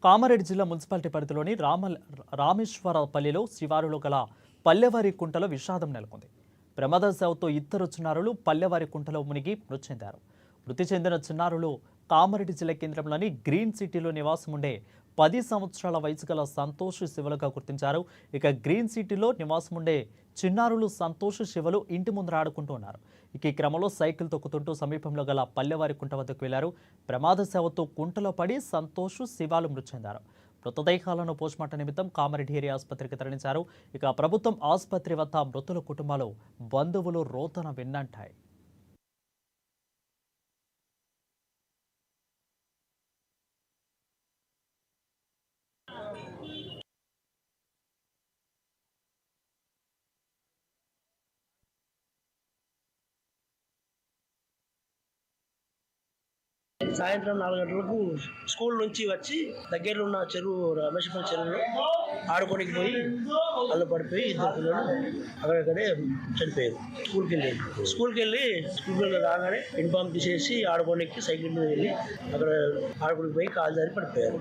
కామారెడ్డి జిల్లా మున్సిపాలిటీ పరిధిలోని రామేశ్వరపల్లిలో శివారులో గల పల్లెవారి కుంటలో విషాదం నెలకొంది. ప్రమాదవశాత్తు ఇద్దరు చిన్నారులు పల్లెవారి కుంటలో మునిగి మృతి చెందారు. మృతి చెందిన చిన్నారులు కామారెడ్డి జిల్లా కేంద్రంలోని గ్రీన్ సిటీలో నివాసం ఉండే 10 సంవత్సరాల వయసు గల సంతోష్ శివలుగా గుర్తించారు. ఇక గ్రీన్ సిటీలో నివాసం ఉండే చిన్నారులు సంతోష్ శివలు ఇంటి ముందర ఆడుకుంటూ ఉన్నారు. ఇక ఈ క్రమంలో సైకిల్ తొక్కుతుంటూ సమీపంలో గల పల్లెవారి కుంట వద్దకు వెళ్లారు. ప్రమాదవశాత్తు కుంటలో పడి సంతోష్ శివాలు మృతి చెందారు. మృతదేహాలను పోస్టుమార్టం నిమిత్తం కామారెడ్డి ఏరియా ఆసుపత్రికి తరలించారు. ఇక ప్రభుత్వం ఆసుపత్రి వద్ద మృతుల కుటుంబాలు బంధువులు రోదన విన్నంటాయి. సాయంత్రం 4 గంటలకు స్కూల్ నుంచి వచ్చి దగ్గరలో ఉన్న చెరువు రమేశ్వరం చెరువులో ఆడుకోనికి పోయి అల్ల పడిపోయి ఇద్దరు పిల్లలు అక్కడక్కడే చనిపోయారు. స్కూల్కి వెళ్ళి రాగానే యూనిఫామ్ తీసేసి ఆడుకోనికి సైకిల్ మీద వెళ్ళి అక్కడ ఆడుకోనికి పోయి కాలు జారి పడిపోయారు.